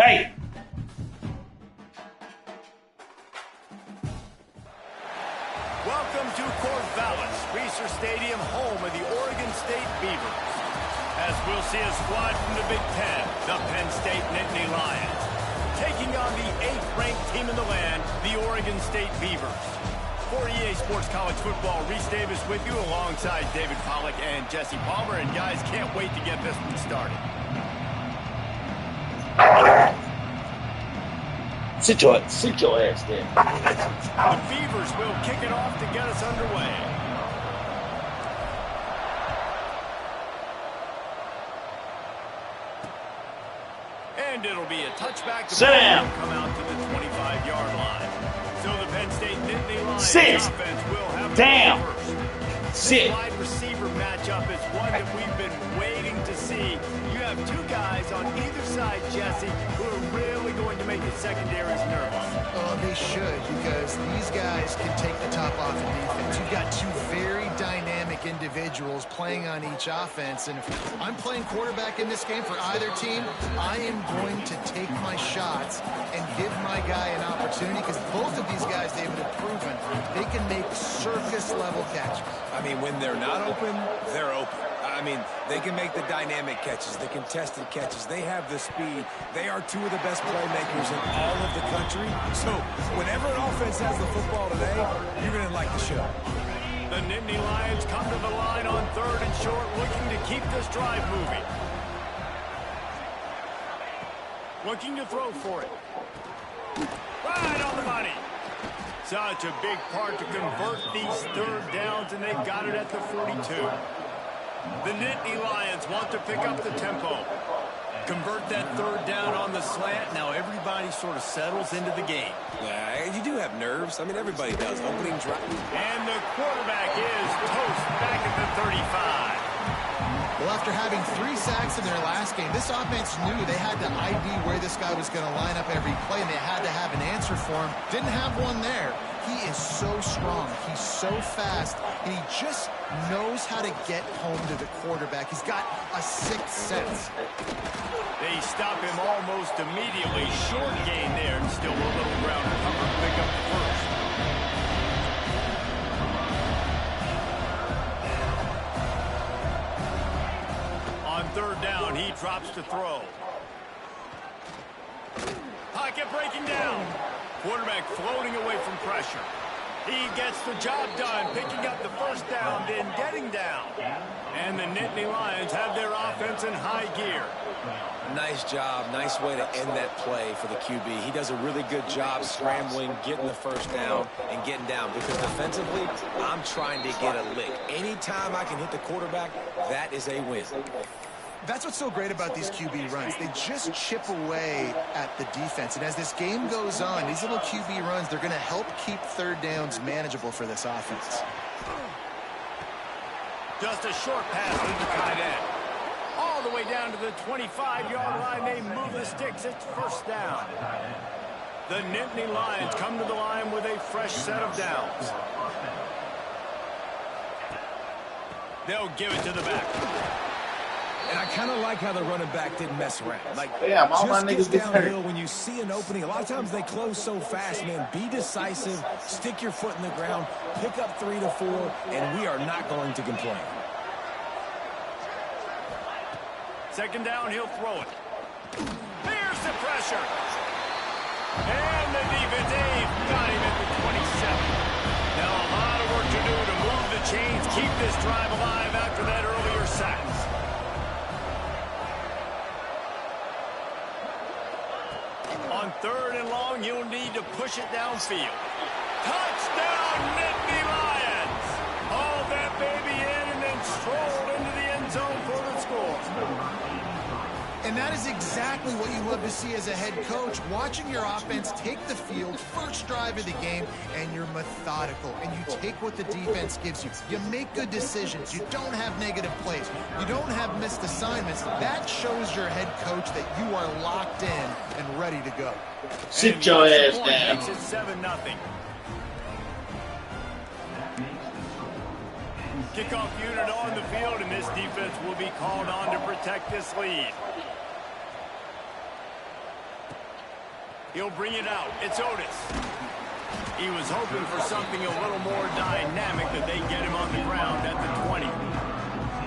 Hey! Welcome to Corvallis, Reser Stadium, home of the Oregon State Beavers. As we'll see a squad from the Big Ten, the Penn State Nittany Lions, taking on the 8th-ranked team in the land, the Oregon State Beavers. For EA Sports College Football, Reese Davis with you alongside David Pollack and Jesse Palmer. And guys, can't wait to get this one started. Sit your ass there. The Beavers will kick it off to get us underway. And it'll be a touchback. Sit down. Come out to the 25-yard line. So the Penn State Nittany Lions Sit offense will have down. first. Sit. This wide receiver matchup is one that we've been waiting to see. You have two guys on either side, Jesse, who are really going to make the secondaries nervous. Oh, they should, because these guys can take the top off the defense. You've got two very dynamic individuals playing on each offense, and if I'm playing quarterback in this game for either team, I am going to take my shots and give my guy an opportunity, because both of these guys, they've been proven they can make circus-level catches. I mean, when they're not open, they're open. I mean, they can make the dynamic catches, the contested catches. They have the speed. They are two of the best playmakers in all of the country. So whenever an offense has the football today, you're going to like the show. The Nittany Lions come to the line on 3rd and short, looking to keep this drive moving. Looking to throw for it. Right on the money. Such a big part to convert these 3rd downs, and they've got it at the 42. The Nittany Lions want to pick up the tempo. Convert that 3rd down on the slant. Now everybody sort of settles into the game. Yeah, you do have nerves. I mean, everybody does. Opening drive. And the quarterback is toast back at the 35. Well, after having 3 sacks in their last game, this offense knew they had to ID where this guy was going to line up every play, and they had to have an answer for him. Didn't have one there. He is so strong. He's so fast, and he just knows how to get home to the quarterback. He's got a 6th sense. They stop him almost immediately. Short gain there, and still a little ground cover to pick up the first. On 3rd down, he drops to throw. Pocket breaking down. Quarterback floating away from pressure. He gets the job done, picking up the first down, then getting down. And the Nittany Lions have their offense in high gear. Nice job. Nice way to end that play for the QB. He does a really good job scrambling, getting the first down, and getting down. Because defensively, I'm trying to get a lick. Anytime I can hit the quarterback, that is a win. That's what's so great about these QB runs. They just chip away at the defense. And as this game goes on, these little QB runs, they're going to help keep 3rd downs manageable for this offense. Just a short pass to the tight end. All the way down to the 25-yard line. They move the sticks. It's 1st down. The Nittany Lions come to the line with a fresh set of downs. They'll give it to the back. And I kind of like how the running back didn't mess around. Like, Damn, all my just niggas get get downhill hurt. when you see an opening. A lot of times they close so fast, man. Be decisive, stick your foot in the ground, pick up 3 to 4, and we are not going to complain. 2nd down, he'll throw it. There's the pressure. And the defense, they've got him at the 27. Now a lot of work to do to move the chains, keep this drive alive after that earlier sack. On 3rd and long, you'll need to push it downfield. Touchdown, Nittany Lions! Hauled that baby in and then strolled into the end zone for the score. And that is exactly what you love to see as a head coach, watching your offense take the field, first drive of the game, and you're methodical, and you take what the defense gives you. You make good decisions. You don't have negative plays. You don't have missed assignments. That shows your head coach that you are locked in and ready to go. Sit your ass down. Makes it 7-0. Kickoff unit on the field, and this defense will be called on to protect this lead. He'll bring it out. It's Otis. He was hoping for something a little more dynamic, that they get him on the ground at the 20.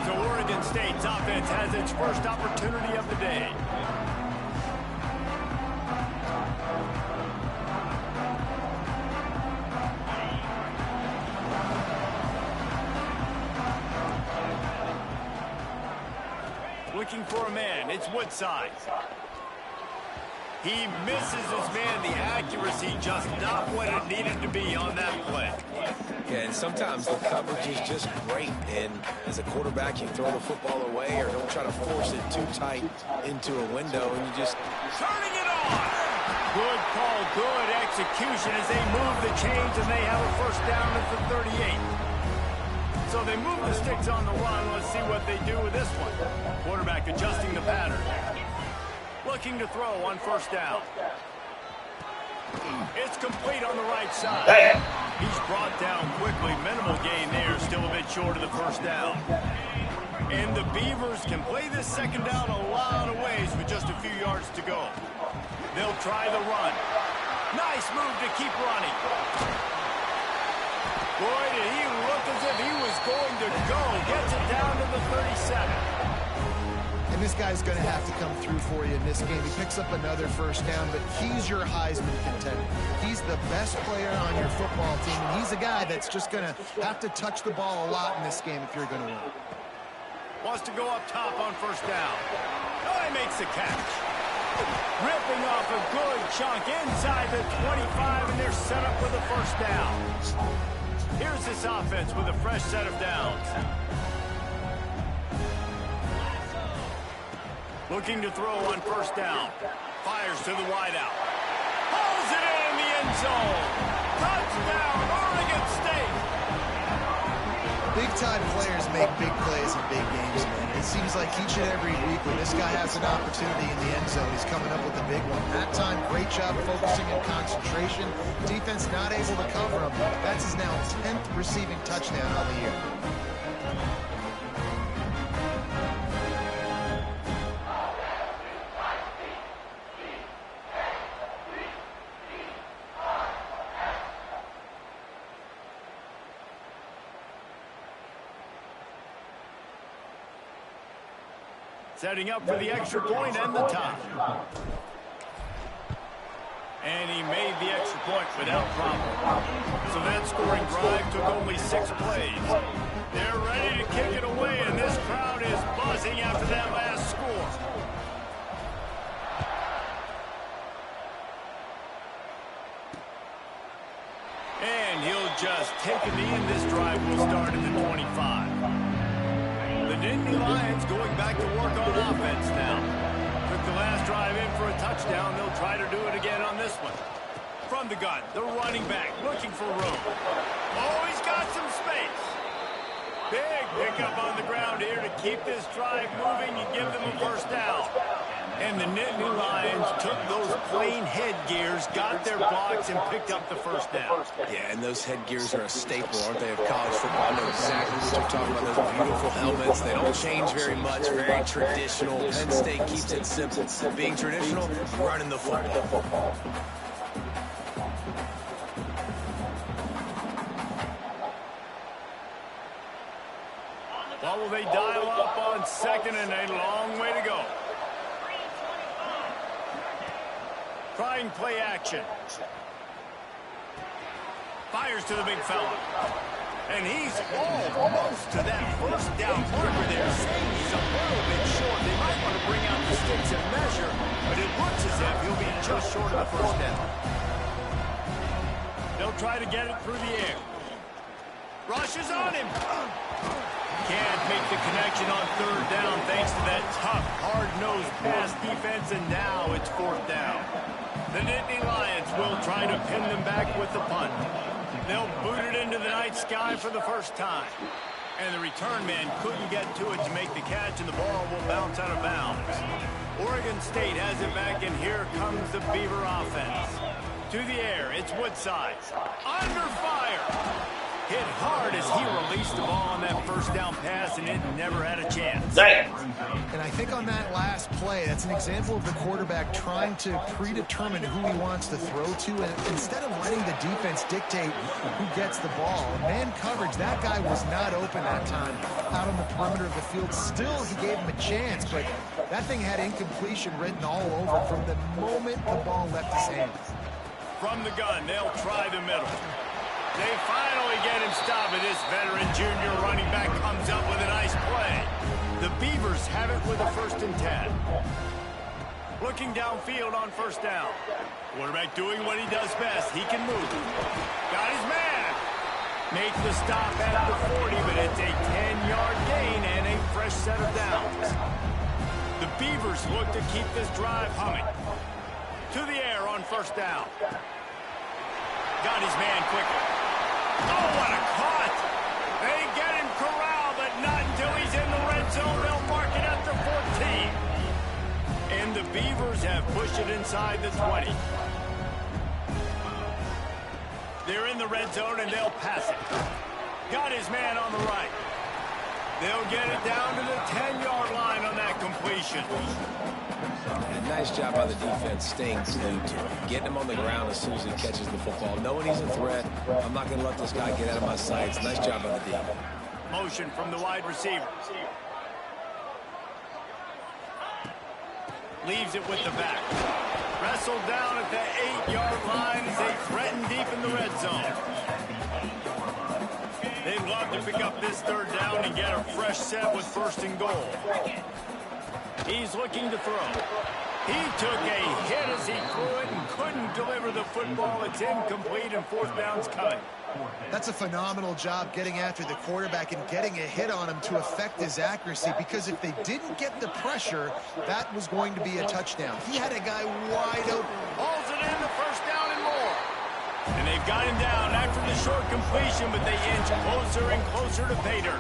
So Oregon State's offense has its first opportunity of the day. Looking for a man. It's Woodside. He misses his man. The accuracy just not what it needed to be on that play. Yeah, and sometimes the coverage is just great. And as a quarterback, you throw the football away or don't try to force it too tight into a window, and you just... Turning it on! Good call, good execution as they move the chains, and they have a first down at the 38. So they move the sticks on the run. Let's see what they do with this one. Quarterback adjusting the pattern. Looking to throw on first down. It's complete on the right side. He's brought down quickly. Minimal gain there. Still a bit short of the first down. And the Beavers can play this second down a lot of ways with just a few yards to go. They'll try the run. Nice move to keep running. Boy, did he look as if he was going to go. Gets it down to the 37. And this guy's going to have to come through for you in this game. He picks up another first down, but he's your Heisman contender. He's the best player on your football team, and he's a guy that's just going to have to touch the ball a lot in this game if you're going to win. Wants to go up top on first down. Oh, he makes the catch. Ripping off a good chunk inside the 25, and they're set up for the first down. Here's this offense with a fresh set of downs. Looking to throw on first down. Fires to the wideout. Pulls it in the end zone. Touchdown, Oregon State. Big-time players make big plays in big games, man. It seems like each and every week when this guy has an opportunity in the end zone, he's coming up with a big one. That time, great job focusing and concentration. Defense not able to cover him. That's his now 10th receiving touchdown on the year. Setting up for the extra point and the tie. And he made the extra point without problem. So that scoring drive took only 6 plays. They're ready to kick it away, and this crowd is buzzing after that last score. And he'll just take a knee, and this drive will start at the 25. The Nittany Lions going back to work on offense now. Took the last drive in for a touchdown. They'll try to do it again on this one. From the gun, the running back looking for room. Oh, he's got some space. Big pickup on the ground here to keep this drive moving and give them a first down. And the Nittany Lions took those plain headgears, got their blocks, and picked up the first down. Yeah, and those headgears are a staple, aren't they, of college football? I know exactly what you're talking about, those beautiful helmets. They don't change very much, very traditional. Penn State keeps it simple. Being traditional, running the football. Well, will they dial up on second, and a long way to go. Trying play action. Fires to the big fella. And he's almost to that first down marker there. Saying he's a little bit short. They might want to bring out the sticks and measure, but it looks as if he'll be just short of the first down. They'll try to get it through the air. Rushes on him. Can't make the connection on third down thanks to that tough, hard-nosed pass defense, and now it's fourth down. The Nittany Lions will try to pin them back with the punt. They'll boot it into the night sky for the first time. And the return man couldn't get to it to make the catch, and the ball will bounce out of bounds. Oregon State has it back, and here comes the Beaver offense. To the air, it's Woodside. Under fire. Hit hard as he released the ball on that first down pass, and it never had a chance. Dang. And I think on that last play, that's an example of the quarterback trying to predetermine who he wants to throw to, and instead of letting the defense dictate who gets the ball. Man coverage, that guy was not open that time out on the perimeter of the field. Still, he gave him a chance, but that thing had incompletion written all over from the moment the ball left his hands. From the gun, they'll try the middle. They finally get him stopped, and this veteran junior running back comes up with a nice play. The Beavers have it with a 1st and 10. Looking downfield on 1st down. Quarterback doing what he does best. He can move. Got his man. Make the stop at the 40, but it's a 10-yard gain and a fresh set of downs. The Beavers look to keep this drive humming. To the air on 1st down. Got his man quickly. Oh, what a caught! They get him corralled, but not until he's in the red zone. They'll mark it at the 14. And the Beavers have pushed it inside the 20. They're in the red zone, and they'll pass it. Got his man on the right. They'll get it down to the 10-yard line on that completion. And nice job by the defense staying glued to him. Getting him on the ground as soon as he catches the football. Knowing he's a threat, I'm not going to let this guy get out of my sights. Nice job by the D. Motion from the wide receiver. Leaves it with the back. Wrestled down at the 8-yard line as they threaten deep in the red zone. They'd love to pick up this 3rd down and get a fresh set with 1st and goal. He's looking to throw. He took a hit as he threw it and couldn't deliver the football. It's incomplete, and 4th down's coming. That's a phenomenal job getting after the quarterback and getting a hit on him to affect his accuracy, because if they didn't get the pressure, that was going to be a touchdown. He had a guy wide open. Hauls it in, the 1st down and more. And they've got him down after the short completion, but they inch closer and closer to pay dirt.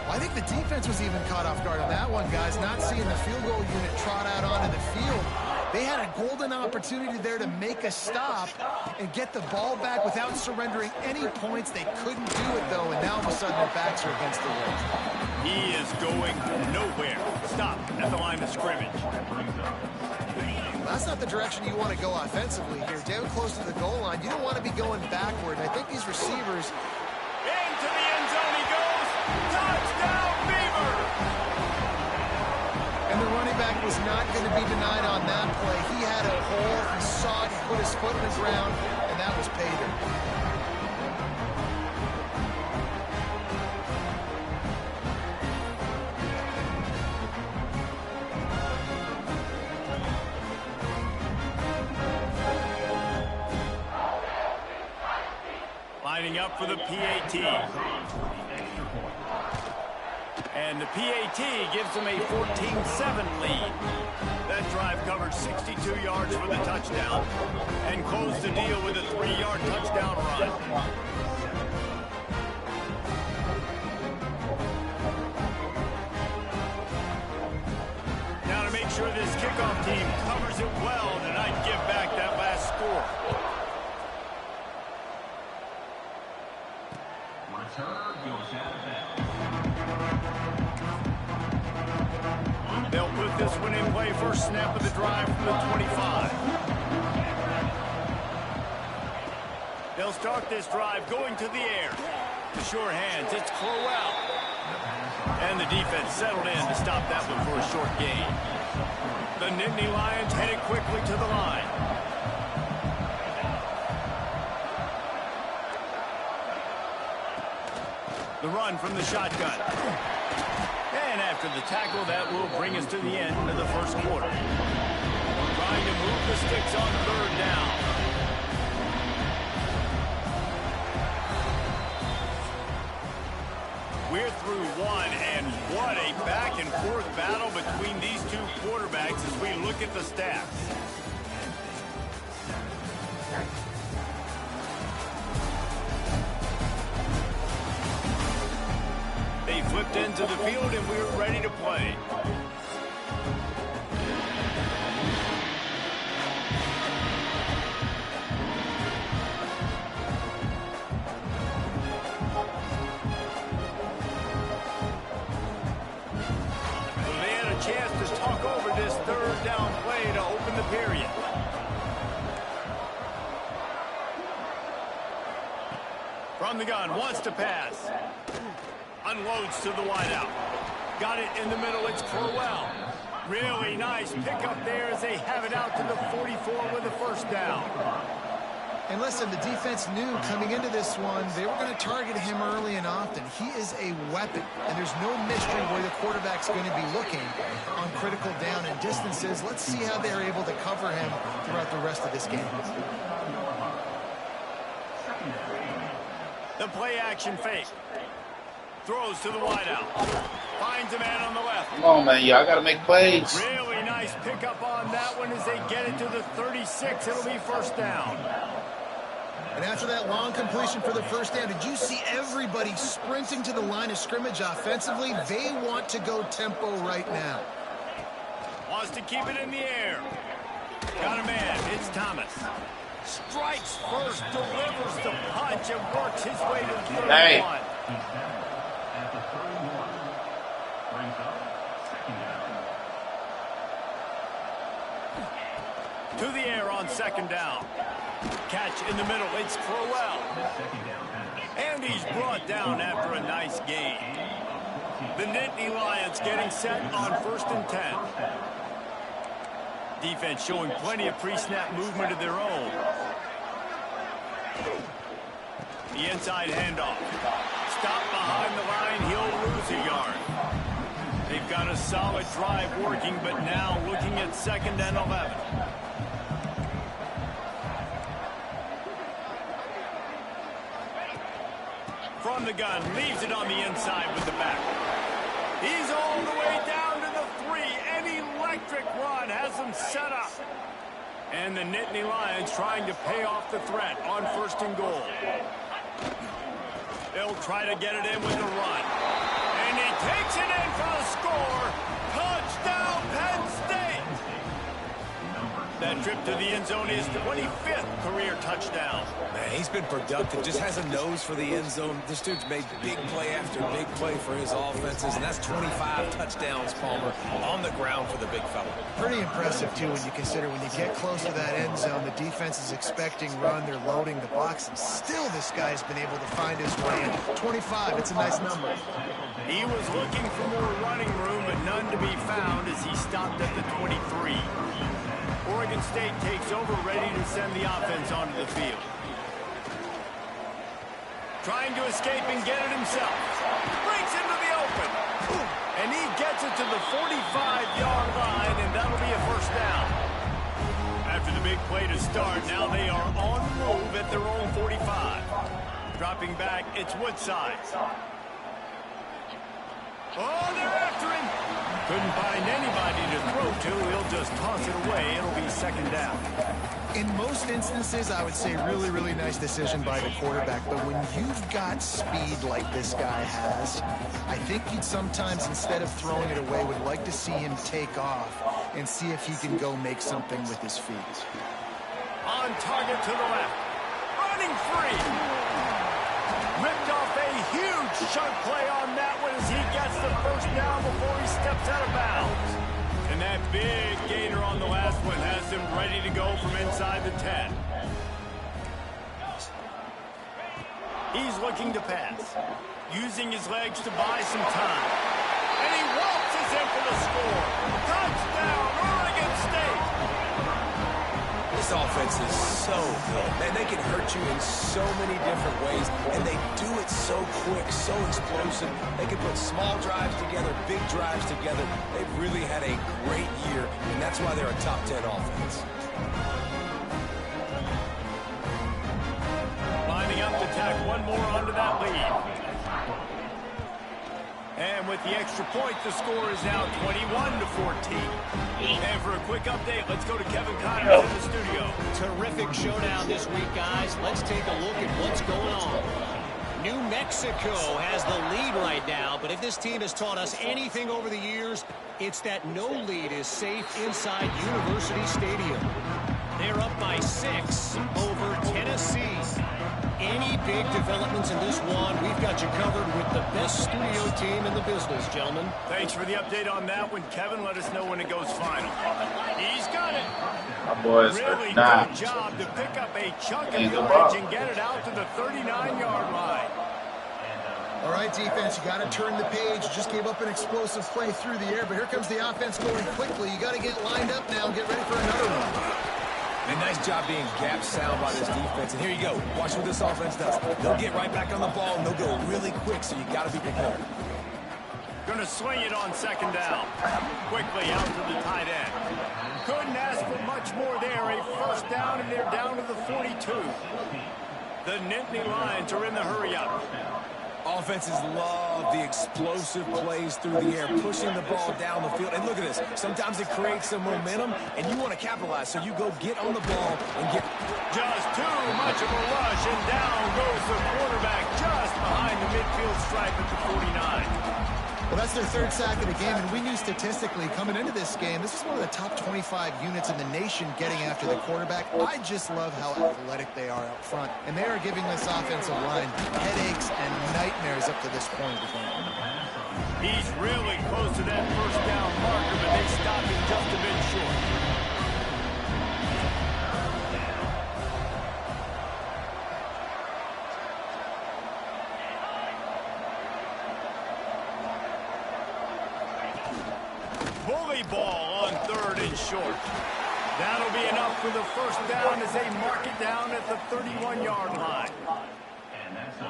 I think the defense was even caught off guard on that one, guys, not seeing the field goal unit trot out onto the field. They had a golden opportunity there to make a stop and get the ball back without surrendering any points. They couldn't do it, though, and now all of a sudden their backs are against the wall. He is going nowhere. Stop at the line of scrimmage. That's not the direction you want to go offensively here. Down close to the goal line, you don't want to be going backward. I think these receivers... Into the end zone he goes. Touchdown, Beavers! And the running back was not going to be denied on that play. He had a hole, he saw it, he put his foot in the ground, and that was pay dirt. Lining up for the PAT. And the PAT gives them a 14-7 lead. That drive covered 62 yards for the touchdown and closed the deal with a 3-yard touchdown run. Now to make sure this kickoff team covers it well tonight, give back that last score. They'll put this one in play. First snap of the drive from the 25. They'll start this drive going to the air. The sure hands, it's Crowell. And the defense settled in to stop that one for a short gain. The Nittany Lions headed quickly to the line. The run from the shotgun. And after the tackle, that will bring us to the end of the first quarter. Trying to move the sticks on 3rd down. We're through one, and what a back-and-forth battle between these two quarterbacks as we look at the stats. They flipped into the field, and we're ready to play. chance to talk over this third down play to open the period. From the gun, wants to pass. Unloads to the wideout. Got it in the middle, it's Crowell. Really nice pickup there as they have it out to the 44 with the first down. And listen, the defense knew coming into this one, they were going to target him early and often. He is a weapon, and there's no mystery where the quarterback's going to be looking on critical down and distances. Let's see how they're able to cover him throughout the rest of this game. The play action fake. Throws to the wideout. Finds a man on the left. Come on, man. Y'all got to make plays. Really nice pickup on that one as they get it to the 36. It'll be first down. And after that long completion for the first down, did you see everybody sprinting to the line of scrimmage offensively? They want to go tempo right now. Wants to keep it in the air. Got a man. It's Thomas. Strikes first, delivers the punch, and works his way to the 31. Hey. To the air on second down. Catch in the middle, it's Crowell. And he's brought down after a nice gain. The Nittany Lions getting set on 1st and 10. Defense showing plenty of pre-snap movement of their own. The inside handoff. Stop behind the line, he'll lose a yard. They've got a solid drive working, but now looking at 2nd and 11. From the gun, leaves it on the inside with the back. He's all the way down to the 3. An electric run has him set up. And the Nittany Lions trying to pay off the threat on 1st and goal. They'll try to get it in with the run. And he takes it in for the score. Touchdown, Penn State. That trip to the end zone is the 25th career touchdown. Man, he's been productive. Just has a nose for the end zone. This dude's made big play after big play for his offenses, and that's 25 touchdowns, Palmer, on the ground for the big fella. Pretty impressive, too, when you consider when you get close to that end zone, the defense is expecting run, they're loading the box, and still this guy's been able to find his way in. 25, it's a nice number. He was looking for more running room, but none to be found as he stopped at the 23. Oregon State takes over, ready to send the offense onto the field. Trying to escape and get it himself. Breaks into the open. And he gets it to the 45-yard line, and that'll be a first down. After the big play to start, now they are on the move at their own 45. Dropping back, it's Woodside. Oh, they're after him. Couldn't find anybody to throw to. He'll just toss it away. It'll be 2nd down. In most instances, I would say really, really nice decision by the quarterback. But when you've got speed like this guy has, I think you'd sometimes, instead of throwing it away, would like to see him take off and see if he can go make something with his feet. On target to the left. Running free. Ripped off a huge chunk play on that one as he gets the first down before he steps out of bounds. And that big gainer on the last one has him ready to go from inside the 10. He's looking to pass, using his legs to buy some time. And he waltzes in for the score. Touchdown, Oregon State! This offense is so good. Man, they can hurt you in so many different ways, and they do it so quick, so explosive. They can put small drives together, big drives together. They've really had a great year, and that's why they're a top 10 offense. Lining up to tack one more onto that lead. And with the extra point, the score is now 21-14. And for a quick update, let's go to Kevin Connors in the studio. Terrific showdown this week, guys. Let's take a look at what's going on. New Mexico has the lead right now, but if this team has taught us anything over the years, it's that no lead is safe inside University Stadium. They're up by 6 over Tennessee. any big developments in this one, we've got you covered with the best studio team in the business, gentlemen. Thanks for the update on that one, Kevin. Let us know when it goes final. He's got it. My boys Really are not. good job to pick up a chunk of Ain't the yardage ball. and get it out to the 39-yard line. All right, defense, you got to turn the page. You just gave up an explosive play through the air, but here comes the offense going quickly. You got to get lined up now and get ready for another one. And nice job being gap sound by this defense. And here you go. Watch what this offense does. They'll get right back on the ball, and they'll go really quick, so you got to be prepared. Going to swing it on second down. Quickly out to the tight end. Couldn't ask for much more there. A first down, and they're down to the 42. The Nittany Lions are in the hurry-up. Offenses love the explosive plays through the air, pushing the ball down the field. And look at this. Sometimes it creates some momentum, and you want to capitalize. So you go get on the ball and get... Just too much of a rush, and down goes the quarterback just behind the midfield stripe at the 49. Well, that's their third sack of the game, and we knew statistically coming into this game, this is one of the top 25 units in the nation getting after the quarterback. I just love how athletic they are up front, and they are giving this offensive line headaches and nightmares up to this point of the game. He's really close to that first down marker, but they stopped him just a bit short. Bully ball on third and short. That'll be enough for the first down as they mark it down at the 31-yard line.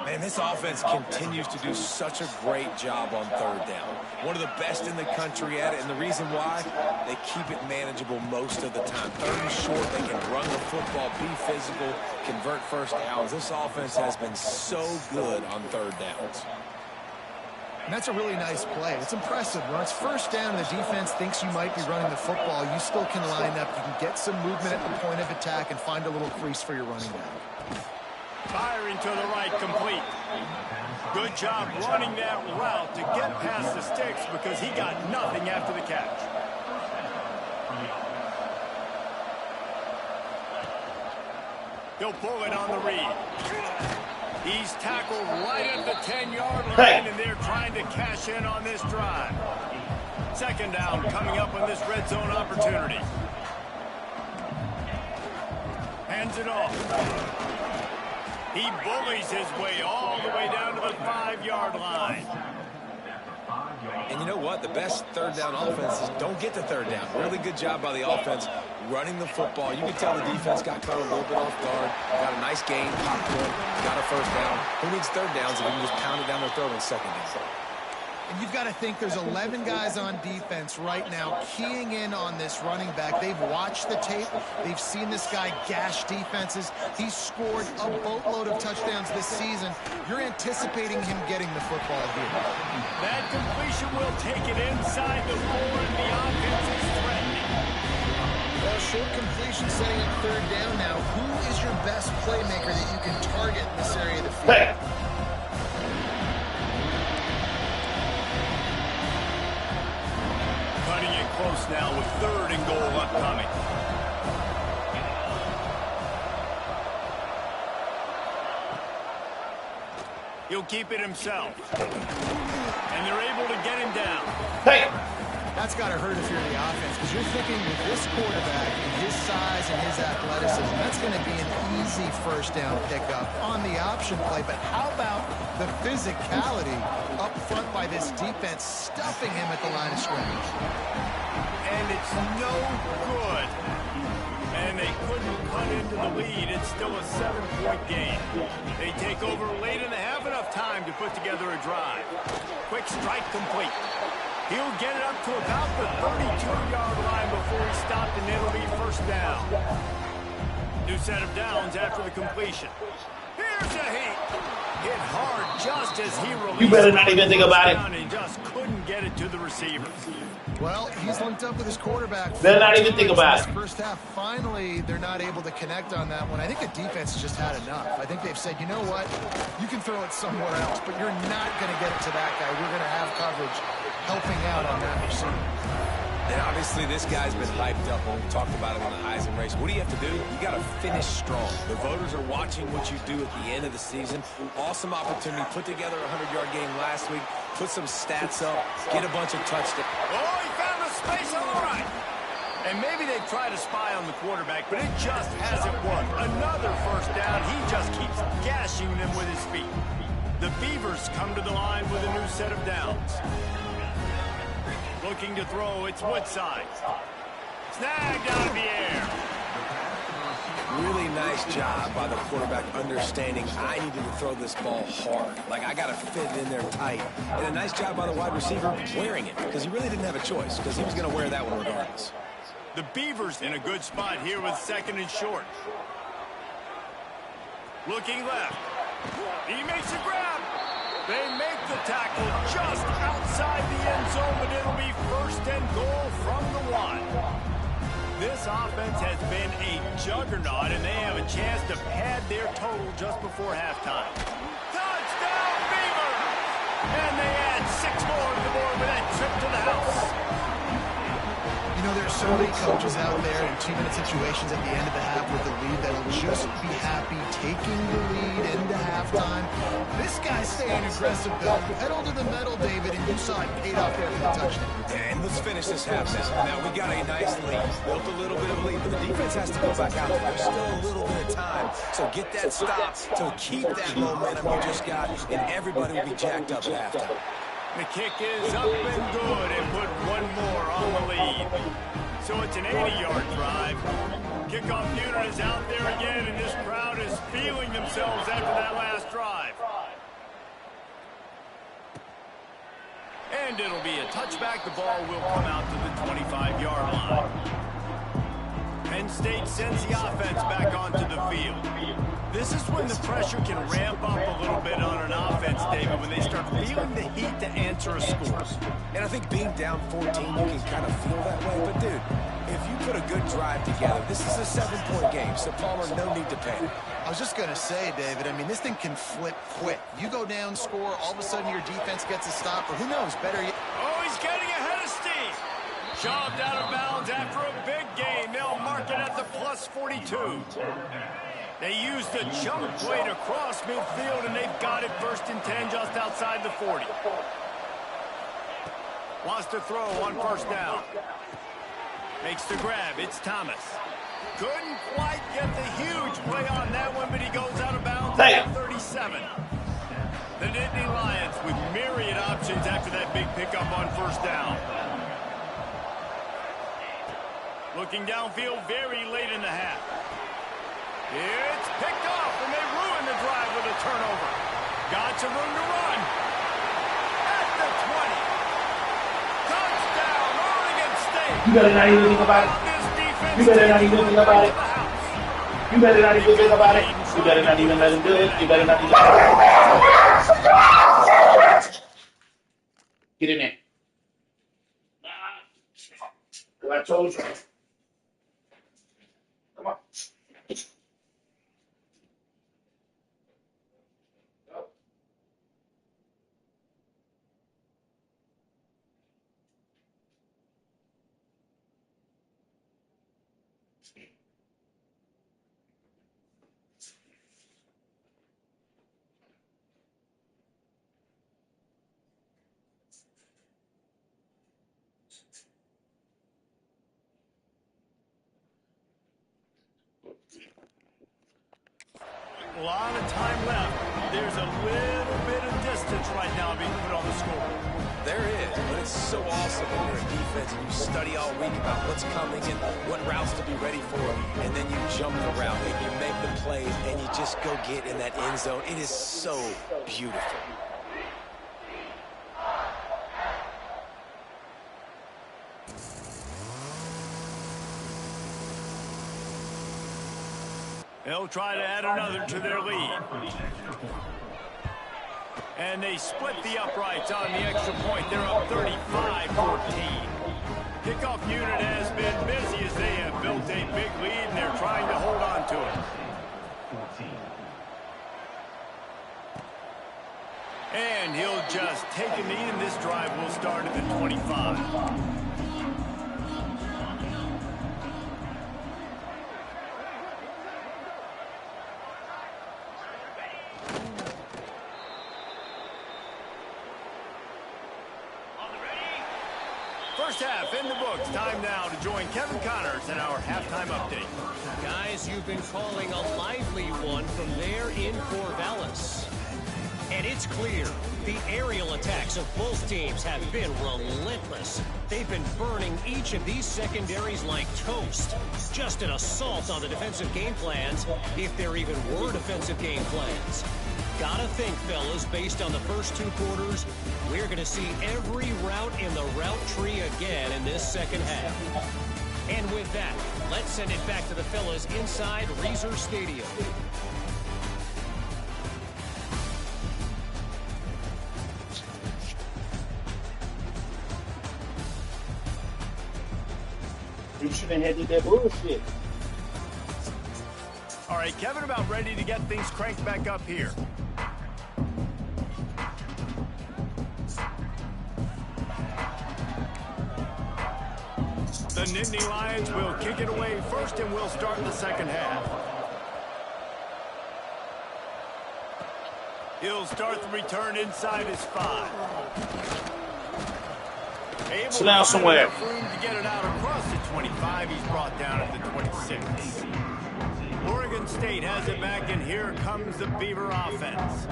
Man, this offense continues to do such a great job on third down. One of the best in the country at it, and the reason why, they keep it manageable most of the time. Third and short, they can run the football, be physical, convert first downs. This offense has been so good on third downs. And that's a really nice play. It's impressive. When it's first down and the defense thinks you might be running the football, you still can line up. You can get some movement at the point of attack and find a little crease for your running back. Firing to the right, complete. Good job running that route to get past the sticks because he got nothing after the catch. He'll pull it on the read. He's tackled right at the 10-yard line, and they're trying to cash in on this drive. Second down coming up on this red zone opportunity. Hands it off. He bullies his way all the way down to the 5-yard line. And you know what? The best third down offenses don't get to third down. Really good job by the offense running the football. You can tell the defense got caught a little bit off guard. Got a nice gain, popped one, got a first down. Who needs third downs if you can just pound it down their throat on second down? And you've got to think there's 11 guys on defense right now keying in on this running back. They've watched the tape. They've seen this guy gash defenses. He's scored a boatload of touchdowns this season. You're anticipating him getting the football here. That completion will take it inside the 4, and the offense is threatening. Well, short completion setting up third down now. Who is your best playmaker that you can target in this area of the field? Hey. Cutting it close now with third and goal upcoming. He'll keep it himself. And they're able to get him down. Hey. That's got to hurt if you're the offense, because you're thinking with this quarterback and his size and his athleticism, that's going to be an easy first down pickup on the option play. But how about the physicality up front by this defense, stuffing him at the line of scrimmage? And it's no good. And they couldn't cut into the lead. It's still a 7-point game. They take over late and they have enough time to put together a drive. Quick strike complete. He'll get it up to about the 32-yard line before he's stopped, and it'll be first down. New set of downs after the completion. Here's a hit. Hit hard just as he released. You better not even think about it. And he just couldn't get it to the receivers. Well, he's linked up with his quarterback. Better not even think about it. First half, finally, they're not able to connect on that one. I think the defense has just had enough. I think they've said, you know what? You can throw it somewhere else, but you're not going to get it to that guy. We're going to have coverage helping out on that receiver. And I'll be Obviously, this guy's been hyped up when we talked about it in the Heisman race. What do you have to do? You got to finish strong. The voters are watching what you do at the end of the season. Awesome opportunity. Put together a 100-yard game last week. Put some stats up. Get a bunch of touchdowns. Oh, he found a space on the right. And maybe they try to spy on the quarterback, but it just hasn't worked. Another first down. He just keeps gashing them with his feet. The Beavers come to the line with a new set of downs. Looking to throw, it's Woodside. Snagged out of the air. Really nice job by the quarterback understanding I needed to throw this ball hard. Like, I got to fit it in there tight. And a nice job by the wide receiver wearing it, because he really didn't have a choice, because he was going to wear that one regardless. The Beavers in a good spot here with 2nd and short. Looking left. He makes a grab. They make the tackle just outside the end zone, but it'll be 1st and goal from the 1. This offense has been a juggernaut, and they have a chance to pad their total just before halftime. Touchdown, Beavers! And they add 6 more to the board with that trip to the house. You know, there's so many coaches out there in 2-minute situations at the end of the half with the lead that'll just be happy taking the lead into halftime. This guy's staying aggressive, though. Pedal to the metal, David, and you saw it paid off there for the touchdown. And let's finish this half now. Now, we got a nice lead. Built a little bit of lead, but the defense has to go back out there. There's still a little bit of time. So get that stop to keep that momentum you just got, and everybody will be jacked up at halftime. The kick is up and good, and put 1 more on the lead. So it's an 80-yard drive. Kickoff unit is out there again, and this crowd is feeling themselves after that last drive. And it'll be a touchback. The ball will come out to the 25-yard line. Penn State sends the offense back onto the field. This is when the pressure can ramp up a little bit on an offense, David, when they start feeling the heat to answer a score. And I think being down 14, you can kind of feel that way. But, dude, if you put a good drive together, this is a 7-point game, so Palmer, no need to panic. I was just going to say, David, I mean, this thing can flip quick. You go down, score, all of a sudden your defense gets a stop, or who knows, better yet. Oh, he's getting ahead of steam. Shoved out of bounds after a big gain. They'll mark it at the plus 42. They used a jump play to cross midfield, and they've got it 1st and 10 just outside the 40. Wants to throw on 1st down. Makes the grab. It's Thomas. Couldn't quite get the huge play on that one, but he goes out of bounds at 37. The Nittany Lions with myriad options after that big pickup on 1st down. Looking downfield very late in the half. It's picked off, and they ruin the drive with a turnover. Got some room to run. At the 20. Touchdown, Oregon State. You better not even think about it. You better not even think about it. You better not even think about it. You better not even let him do it. You better not even. Get in there. Well, I told you. Come on. A lot of time left. There's a little bit of distance right now being put on the score. There is, but it's so awesome when you're a defense and you study all week about what's coming and what routes to be ready for, and then you jump the route and you make the plays and you just go get in that end zone. It is so beautiful. They'll try to add another to their lead. And they split the uprights on the extra point. They're up 35-14. Kickoff unit has been busy as they have built a big lead, and they're trying to hold on to it. And he'll just take a knee, and this drive will start at the 25. half in the books. Time now to join Kevin Connors in our halftime update. Guys, you've been calling a lively one from there in Corvallis. And it's clear, the aerial attacks of both teams have been relentless. They've been burning each of these secondaries like toast. Just an assault on the defensive game plans, if there even were defensive game plans. Gotta think, fellas, based on the first 2 quarters, we're going to see every route in the route tree again in this second half. And with that, let's send it back to the fellas inside Reser Stadium. You shouldn't have did that bullshit. All right, Kevin, about ready to get things cranked back up here. The Nittany Lions will kick it away first, and we'll start the second half. He'll start the return inside his 5. Able Sit down somewhere. room to get it out across the 25. He's brought down at the 26. Oregon State has it back, and here comes the Beaver offense.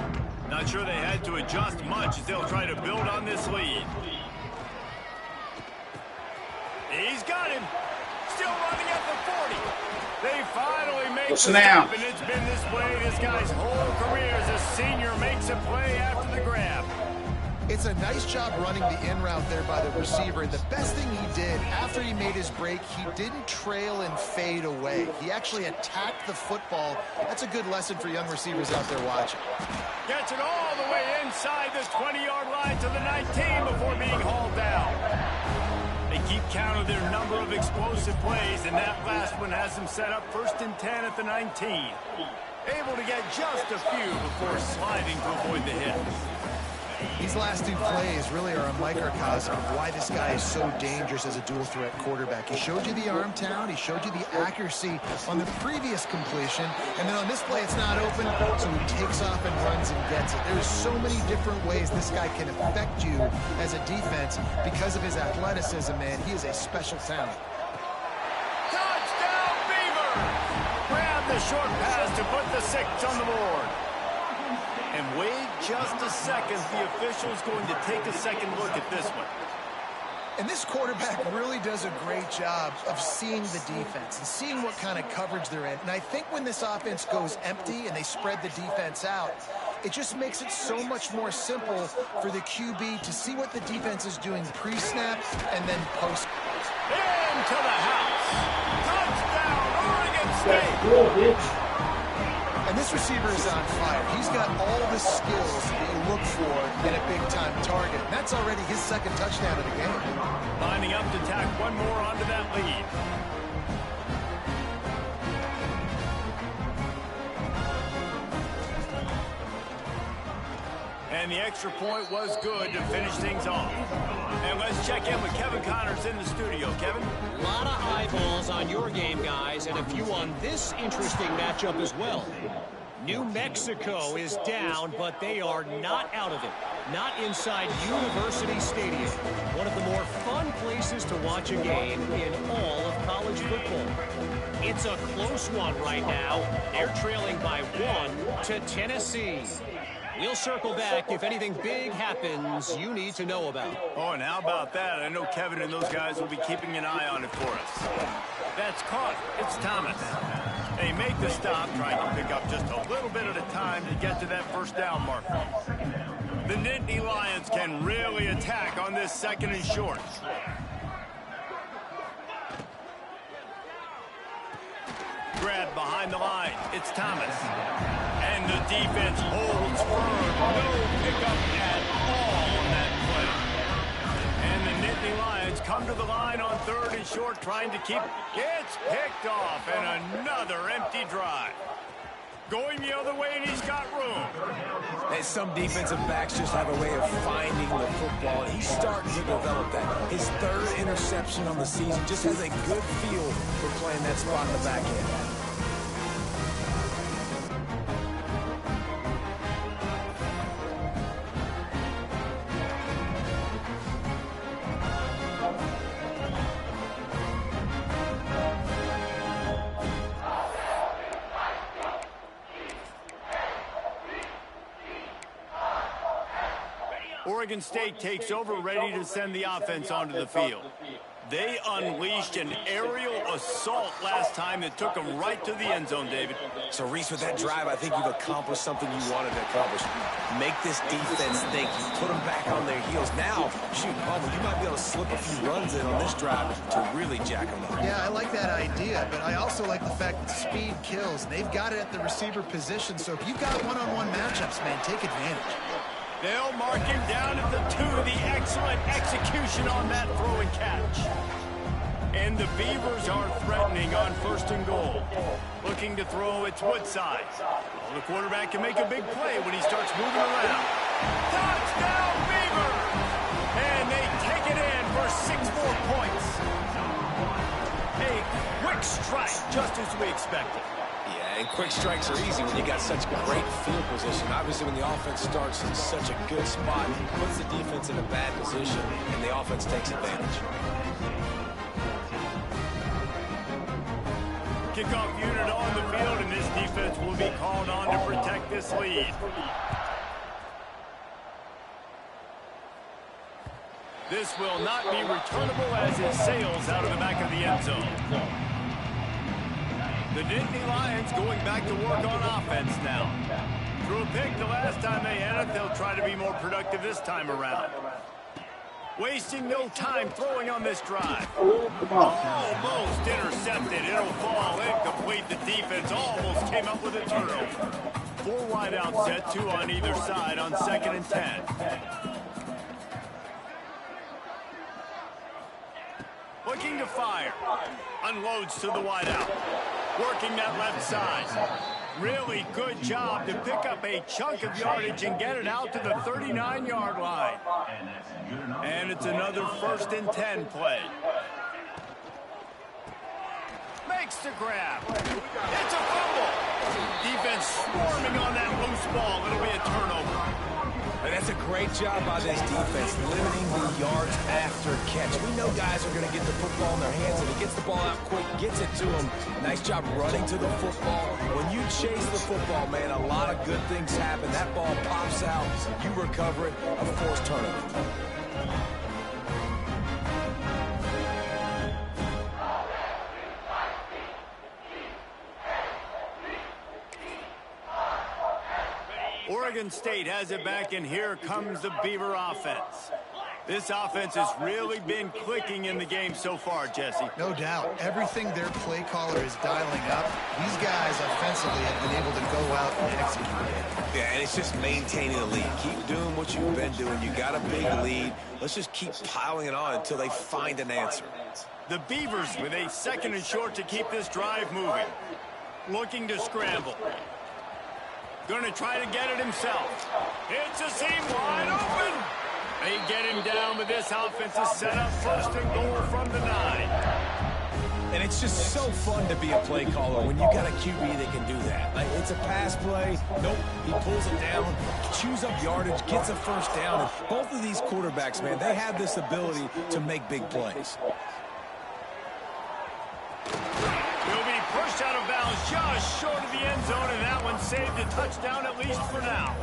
Not sure they had to adjust much as they'll try to build on this lead. He's got him. Still running at the 40. They finally make the stop, and it's been this way this guy's whole career as a senior makes a play after the grab. It's a nice job running the in route there by the receiver. And the best thing he did after he made his break, he didn't trail and fade away. He actually attacked the football. That's a good lesson for young receivers out there watching. Gets it all the way inside the 20-yard line to the 19 before being hauled down. They keep count of their number of explosive plays, and that last one has them set up 1st and 10 at the 19. Able to get just a few before sliding to avoid the hit. These last 2 plays really are a microcosm of why this guy is so dangerous as a dual-threat quarterback. He showed you the arm talent. He showed you the accuracy on the previous completion. And then on this play, it's not open, so he takes off and runs and gets it. There's so many different ways this guy can affect you as a defense because of his athleticism, man. He is a special talent. Touchdown, Beaver! Grab the short pass to put the 6 on the board. And wait just a second. The official's going to take a second look at this one. And this quarterback really does a great job of seeing the defense and seeing what kind of coverage they're in. And I think when this offense goes empty and they spread the defense out, it just makes it so much more simple for the QB to see what the defense is doing pre-snap and then post. Into the house. Touchdown, Oregon State. That's good, bitch. And this receiver is on fire. He's got all the skills that you look for in a big-time target. And that's already his 2nd touchdown of the game. Lining up to tack one more onto that lead. And the extra point was good to finish things off. And let's check in with Kevin Connors in the studio. Kevin? A lot of eyeballs on your game, guys, and a few on this interesting matchup as well. New Mexico is down, but they are not out of it. Not inside University Stadium, one of the more fun places to watch a game in all of college football. It's a close one right now. They're trailing by 1 to Tennessee. We'll circle back if anything big happens you need to know about. Oh, and how about that? I know Kevin and those guys will be keeping an eye on it for us. That's caught. It's Thomas. They make the stop, trying to pick up just a little bit at a time to get to that 1st down marker. The Nittany Lions can really attack on this 2nd and short. Grab behind the line. It's Thomas. And the defense holds firm. No pickup at all on that play. And the Nittany Lions come to the line on 3rd and short, trying to keep. It's picked off, and another empty drive. Going the other way, and he's got room. Hey, some defensive backs just have a way of finding the football. He's starting to develop that. His 3rd interception on the season, just has a good feel for playing that spot in the back end. Oregon State takes over, ready to send the offense onto the field. They unleashed an aerial assault last time that took them right to the end zone, David. So, Reese, with that drive, I think you've accomplished something you wanted to accomplish. Make this defense think. You put them back on their heels. Now, shoot, Bubba, you might be able to slip a few runs in on this drive to really jack them up. Yeah, I like that idea, but I also like the fact that speed kills. And they've got it at the receiver position, so if you've got one-on-one matchups, man, take advantage. They'll mark him down at the 2. The excellent execution on that throw and catch. And the Beavers are threatening on 1st and goal. Looking to throw, it's Woodside. Well, the quarterback can make a big play when he starts moving around. Touchdown, Beavers! And they take it in for 6 more points. A quick strike, just as we expected. Yeah, and quick strikes are easy when you got such great field position. Obviously, when the offense starts in such a good spot, it puts the defense in a bad position, and the offense takes advantage. Kickoff unit on the field, and this defense will be called on to protect this lead. This will not be returnable as it sails out of the back of the end zone. The Nittany Lions going back to work on offense now. Threw a pick the last time they had it. They'll try to be more productive this time around. Wasting no time throwing on this drive. Almost intercepted. It'll fall incomplete. The defense almost came up with a turnover. 4 wide out set, 2 on either side on 2nd and 10. Looking to fire. Unloads to the wide out. Working that left side. Really good job to pick up a chunk of yardage and get it out to the 39-yard line. And it's another 1st and 10 play. Makes the grab. It's a fumble. Defense swarming on that loose ball. It'll be a turnover. And that's a great job by this defense, limiting the yards after catch. We know guys are going to get the football in their hands, and he gets the ball out quick, gets it to them. Nice job running to the football. When you chase the football, man, a lot of good things happen. That ball pops out, you recover it, a forced turnover. Oregon State has it back, and here comes the Beaver offense. This offense has really been clicking in the game so far, Jesse. No doubt. Everything their play caller is dialing up, these guys offensively have been able to go out and execute. Yeah, and it's just maintaining the lead. Keep doing what you've been doing. You got a big lead. Let's just keep piling it on until they find an answer. The Beavers with a 2nd and short to keep this drive moving. Looking to scramble. Going to try to get it himself. It's a seam wide open. They get him down, but this offense is set up 1st and goal from the 9. And it's just so fun to be a play caller when you got a QB that can do that. Like, it's a pass play. Nope, he pulls it down, chews up yardage, gets a 1st down. And both of these quarterbacks, man, they have this ability to make big plays. He'll be pushed out of bounds just short of the end zone, and that one saved a touchdown at least for now.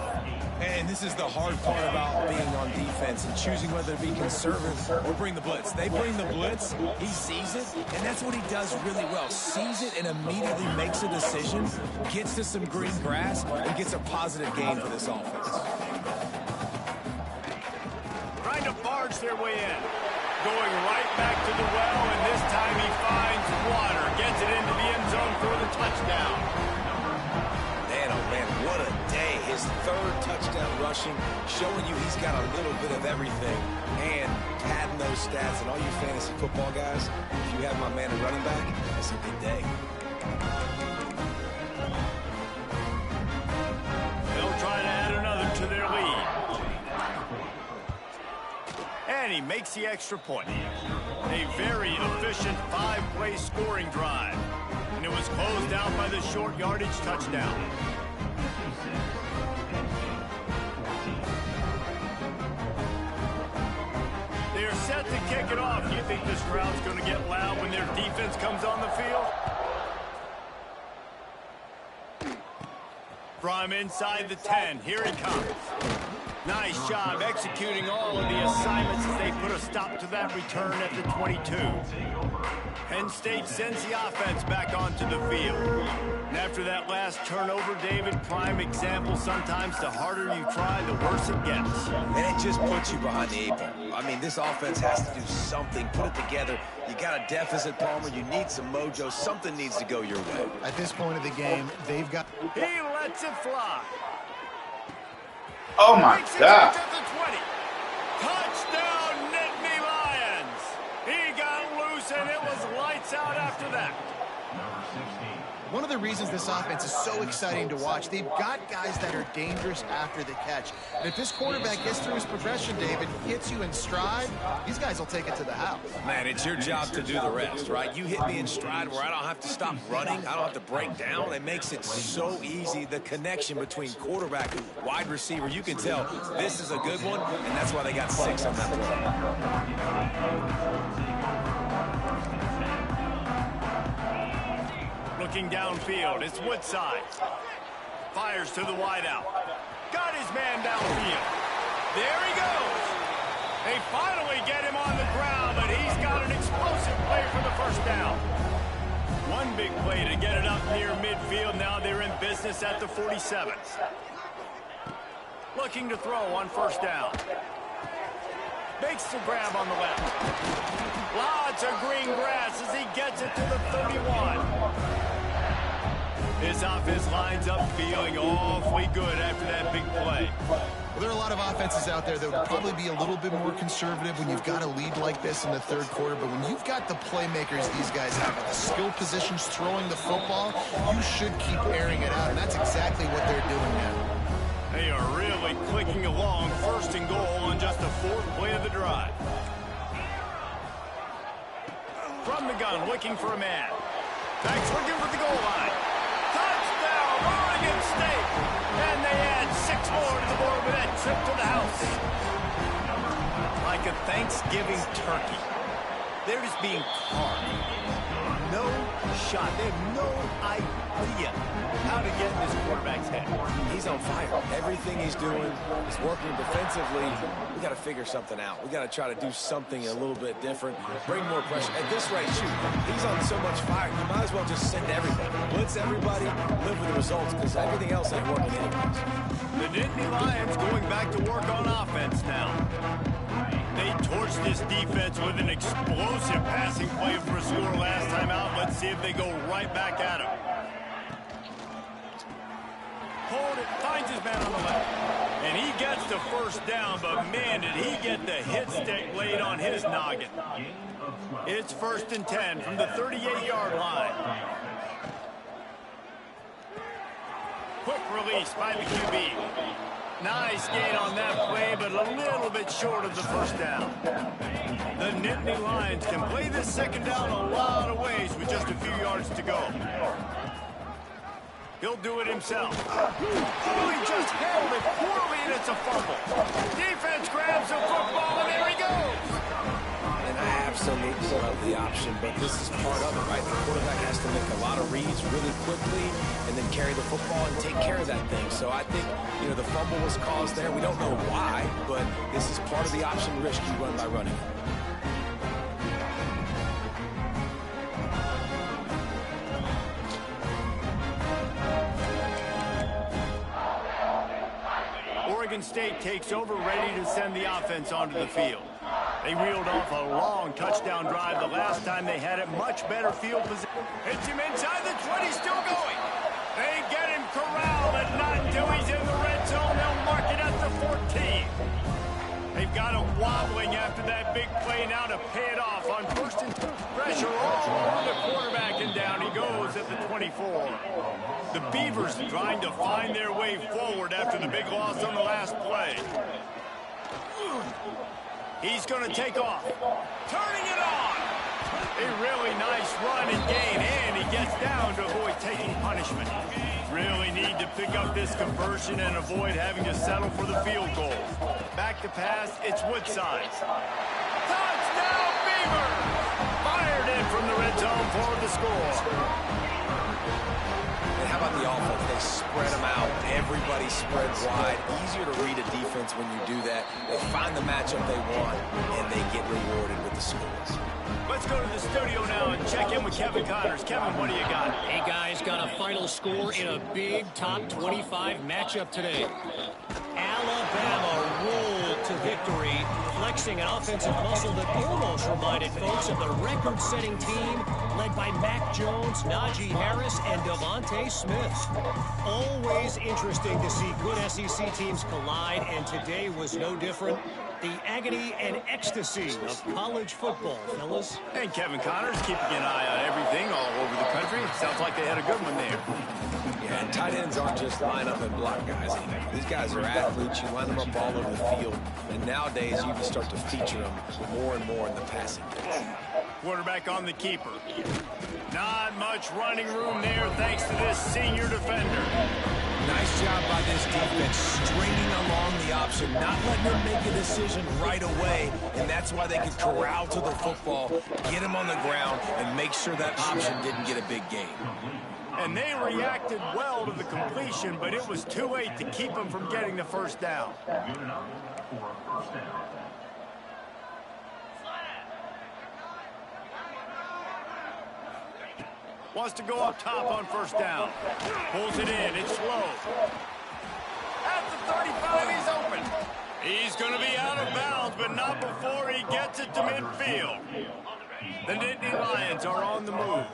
And this is the hard part about being on defense and choosing whether to be conservative or bring the blitz. They bring the blitz, he sees it, and that's what he does really well. Sees it and immediately makes a decision, gets to some green grass, and gets a positive gain for this offense. Trying to barge their way in. Going right back to the well, and this time he finds water. Gets it into the end zone for the touchdown. Man, oh man, what a day. His 3rd touchdown rushing, showing you he's got a little bit of everything. And padding those stats, and all you fantasy football guys, if you have my man at running back, it's a big day. They'll try to add another to their lead. And he makes the extra point. A very efficient 5-play scoring drive. And it was closed out by the short yardage touchdown. They're set to kick it off. Do you think this crowd's going to get loud when their defense comes on the field? From inside the 10, here he comes. Nice job executing all of the assignments as they put a stop to that return at the 22. Penn State sends the offense back onto the field. And after that last turnover, David, prime example, sometimes the harder you try, the worse it gets. And it just puts you behind the 8 ball. I mean, this offense has to do something, put it together. You got a deficit, Palmer. You need some mojo. Something needs to go your way. At this point of the game, they've got... He lets it fly. Oh my God. Touchdown, Nittany Lions. He got loose and it was lights out after that. One of the reasons this offense is so exciting to watch, they've got guys that are dangerous after the catch. And if this quarterback gets through his progression, David, hits you in stride, these guys will take it to the house. Man, it's your job to do the rest, right? You hit me in stride where I don't have to stop running. I don't have to break down. It makes it so easy. The connection between quarterback and wide receiver, you can tell this is a good one, and that's why they got 6 on that play. Looking downfield, it's Woodside. Fires to the wideout. Got his man downfield. There he goes. They finally get him on the ground, but he's got an explosive play for the first down. One big play to get it up near midfield. Now they're in business at the 47. Looking to throw on first down. Makes the grab on the left. Lots of green grass as he gets it to the 31. His offense lines up feeling awfully good after that big play. Well, there are a lot of offenses out there that would probably be a little bit more conservative when you've got a lead like this in the third quarter. But when you've got the playmakers these guys have, the skill positions throwing the football, you should keep airing it out. And that's exactly what they're doing now. They are really clicking along. First and goal on just the 4th play of the drive. From the gun, looking for a man. Backs looking for the goal line. Touchdown, Oregon State. And they add 6 more to the board with that trip to the house. Like a Thanksgiving turkey. They're just being carved. No shot. They have no idea how to get in this quarterback's head. He's on fire. Everything he's doing is working defensively. We got to figure something out. We got to try to do something a little bit different. Bring more pressure. At this rate, shoot, he's on so much fire. You might as well just send everybody. Blitz everybody, live with the results, because everything else ain't working anyways. The Nittany Lions going back to work on offense now. They torched this defense with an explosive passing play for a score last time out. Let's see if they go right back at him. Hold it, finds his man on the left. And he gets the first down, but man, did he get the hit stick laid on his noggin. It's 1st and 10 from the 38-yard line. Quick release by the QB. Nice gain on that play, but a little bit short of the first down. The Nittany Lions can play this second down a lot of ways with just a few yards to go. He'll do it himself. Oh, he just handled it poorly, and it's a fumble. Defense grabs the football, and there he goes. And I absolutely love the option, but this is part of it, right? The quarterback has to make a lot of reads really quickly and then carry the football and take care of that thing. So I think, you know, the fumble was caused there. We don't know why, but this is part of the option risk you run by running. Oregon State takes over, ready to send the offense onto the field. They reeled off a long touchdown drive the last time they had it. Much better field position. Hits him inside the 20, still going. They get him corralled, and not until he's in the red zone. They'll mark it at the 14. They've got him wobbling after that big play now to pay it off on 1st and 2. Pressure all over the quarterback, and down he goes at the 24. The Beavers trying to find their way forward after the big loss on the last play. He's going to take off. Turning it on. A really nice run and gain, and he gets down to avoid taking punishment. Really need to pick up this conversion and avoid having to settle for the field goal. Back to pass, it's Woodside. Touchdown, Beavers! Fired in from the red zone for the score. And how about the offense? They spread them out. Everybody spread wide. Easier to read a defense when you do that. They find the matchup they want, and they get rewarded with the scores. Let's go to the studio now and check in with Kevin Connors. Kevin, what do you got? Hey, guys, got a final score in a big top 25 matchup today. Alabama rolled to victory, flexing an offensive muscle that almost reminded folks of the record-setting team led by Mac Jones, Najee Harris, and Devontae Smith. Always interesting to see good SEC teams collide, and today was no different. The agony and ecstasy of college football, fellas. And Kevin Connors keeping an eye on everything all over the country. Sounds like they had a good one there. Yeah, and tight ends aren't just line up and block guys anymore. These guys are athletes. You line them up all over the field. And nowadays, you can start to feature them more and more in the passing game. Quarterback on the keeper. Not much running room there thanks to this senior defender. Nice job by this defense, stringing along the option, not letting them make a decision right away, and that's why they could corral to the football, get him on the ground, and make sure that option didn't get a big gain. And they reacted well to the completion, but it was too late to keep them from getting the first down. Wants to go up top on first down. Pulls it in. It's slow. At the 35, he's open. He's going to be out of bounds, but not before he gets it to midfield. The Nittany Lions are on the move.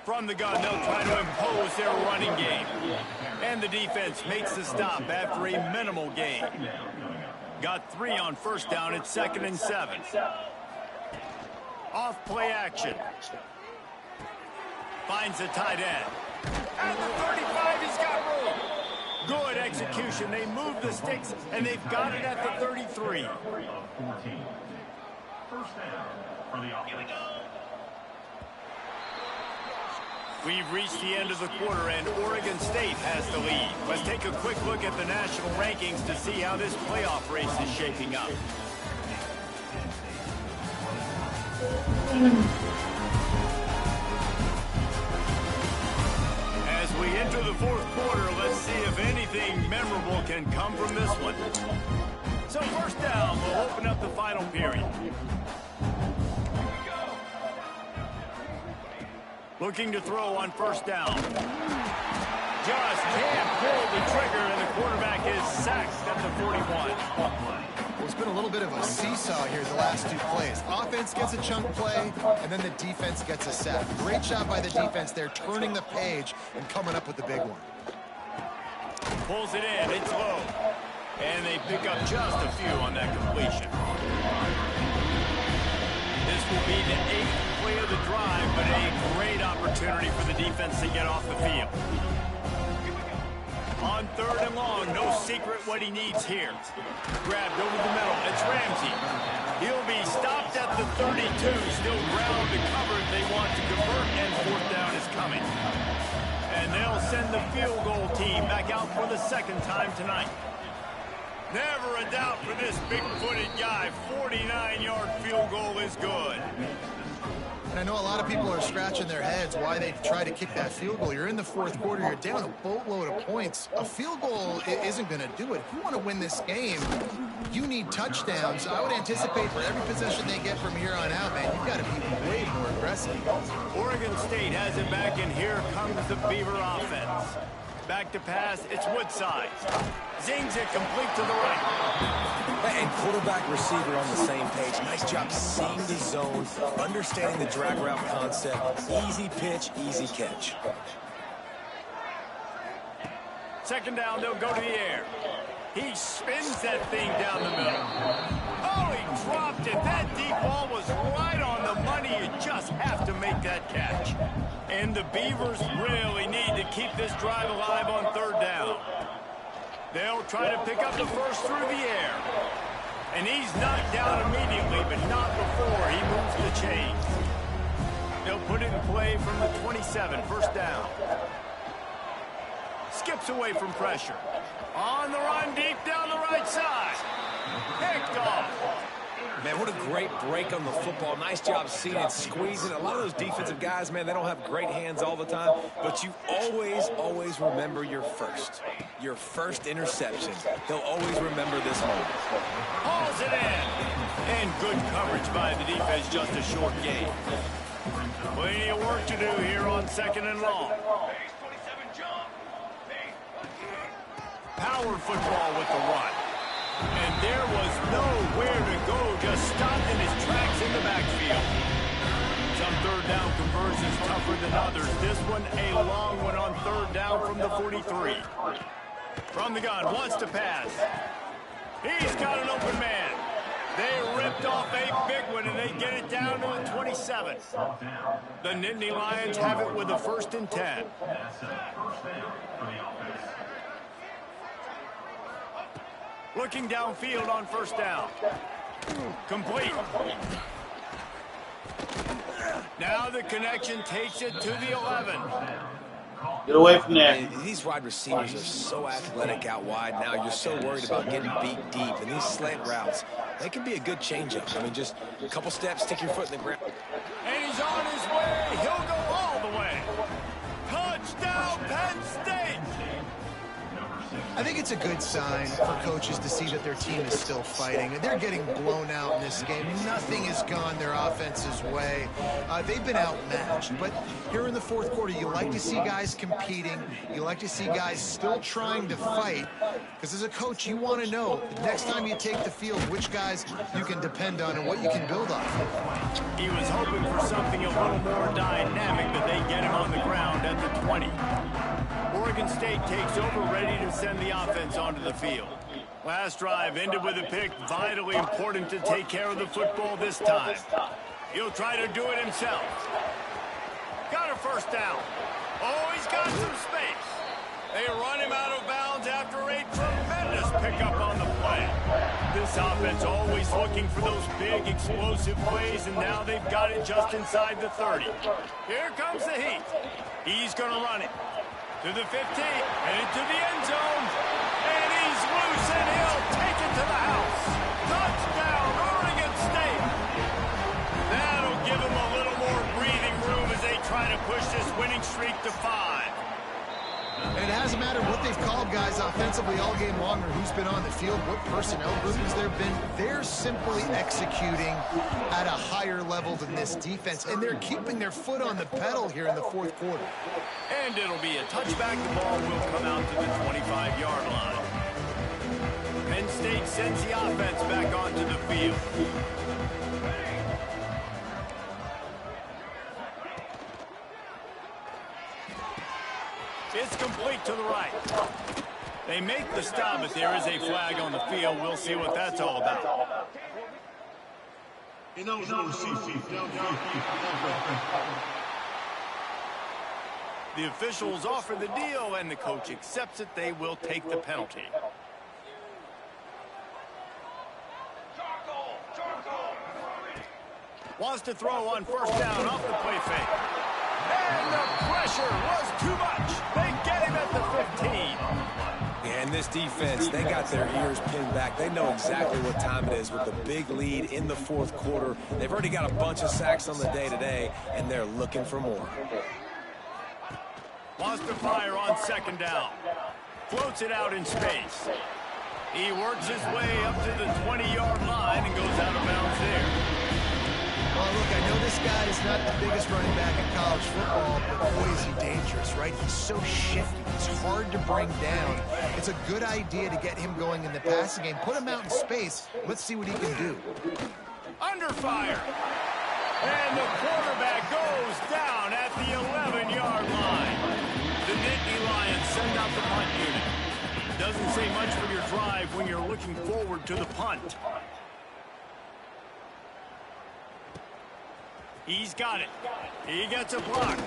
From the gun, they'll try to impose their running game. And the defense makes the stop after a minimal gain. Got 3 on first down. It's 2nd and 7. Off play action. Finds the tight end. At the 35, he's got room. Good execution. They move the sticks, and they've got it at the 33. First down for the offense. We've reached the end of the quarter, and Oregon State has the lead. Let's take a quick look at the national rankings to see how this playoff race is shaping up. As we enter the 4th quarter, let's see if anything memorable can come from this one. So first down, we'll open up the final period. Looking to throw on first down. Just can't pull the trigger, and the quarterback is sacked at the 41. Well, it's been a little bit of a seesaw here the last 2 plays. Offense gets a chunk play, and then the defense gets a sack. Great job by the defense there, turning the page and coming up with the big one. Pulls it in. It's low. And they pick up just a few on that completion. This will be the 8th play of the drive, but a great opportunity for the defense to get off the field. On 3rd and long, no secret what he needs here. Grabbed over the middle. It's Ramsey. He'll be stopped at the 32. Still ground to cover if they want to convert, and 4th down is coming. And they'll send the field goal team back out for the 2nd time tonight. Never a doubt for this big-footed guy. 49-yard field goal is good. And I know a lot of people are scratching their heads why they try to kick that field goal. You're in the 4th quarter. You're down a boatload of points. A field goal isn't going to do it. If you want to win this game, you need touchdowns. I would anticipate for every possession they get from here on out, man, you've got to be way more aggressive. Oregon State has it back, and here comes the Beaver offense. Back to pass. It's Woodside. Zings it complete to the right. And quarterback receiver on the same page. Nice job seeing the zone, understanding the drag route concept. Easy pitch, easy catch. 2nd down, they'll go to the air. He spins that thing down the middle. Oh, he dropped it. That deep ball was right on the money. You just have to make that catch. And the Beavers really need to keep this drive alive on 3rd down. They'll try to pick up the first through the air. And he's knocked down immediately, but not before he moves the chains. They'll put it in play from the 27, 1st down. Skips away from pressure. On the run, deep down the right side. Picked off. Man, what a great break on the football. Nice job seeing it, squeezing. A lot of those defensive guys, man, they don't have great hands all the time, but you always remember your first interception. They'll always remember this moment. Hauls it in. And good coverage by the defense, just a short gain. Plenty of work to do here on 2nd and long. Power football with the run. And there was nowhere to go, just stopped in his tracks in the backfield. Some third down conversions tougher than others. This one a long one on 3rd down from the 43. From the gun, wants to pass. He's got an open man. They ripped off a big one, and they get it down to the 27. The Nittany Lions have it with a 1st and 10. Looking downfield on 1st down. Complete. Now the connection takes it to the 11. Get away from there. These wide receivers are so athletic out wide now. You're so worried about getting beat deep. And these slant routes, they can be a good changeup. I mean, just a couple steps, stick your foot in the ground. And he's on his way. He'll go all the way. Touchdown, Penn State. I think it's a good sign for coaches to see that their team is still fighting. They're getting blown out in this game. Nothing has gone their offense's way. They've been outmatched. But here in the 4th quarter, you like to see guys competing. You like to see guys still trying to fight. Because as a coach, you want to know next time you take the field which guys you can depend on and what you can build off. He was hoping for something a little more dynamic, but they get him on the ground at the 20. Oregon State takes over, ready to send the offense onto the field. Last drive ended with a pick. Vitally important to take care of the football this time. He'll try to do it himself. Got a 1st down. Oh, he's got some space. They run him out of bounds after a tremendous pickup on the play. This offense always looking for those big, explosive plays, and now they've got it just inside the 30. Here comes the heat. He's going to run it. To the 15, and into the end zone. And he's loose, and he'll take it to the house. Touchdown, Oregon State. That'll give him a little more breathing room as they try to push this winning streak to 5. And it hasn't mattered what they've called guys offensively all game long or who's been on the field, what personnel groupings there have been. They're simply executing at a higher level than this defense, and they're keeping their foot on the pedal here in the 4th quarter. And it'll be a touchback. The ball will come out to the 25-yard line. Penn State sends the offense back onto the field. It's complete to the right. They make the stop, but there is a flag on the field. We'll see what that's all about. The officials offer the deal, and the coach accepts it. They will take the penalty. Wants to throw on 1st down off the play fake. And the pressure was too much. They get him at the 15. And this defense, they got their ears pinned back. They know exactly what time it is with the big lead in the 4th quarter. They've already got a bunch of sacks on the day today, and they're looking for more. Wants to fire on 2nd down. Floats it out in space. He works his way up to the 20-yard line and goes out of bounds there. Well, look, I know this guy is not the biggest running back in college football, but boy, is he dangerous, right? He's so shifty. He's hard to bring down. It's a good idea to get him going in the passing game. Put him out in space. Let's see what he can do. Under fire. And the quarterback goes down at the 11-yard line. The Nittany Lions send out the punt unit. Doesn't say much for your drive when you're looking forward to the punt. He's got it. He gets a block.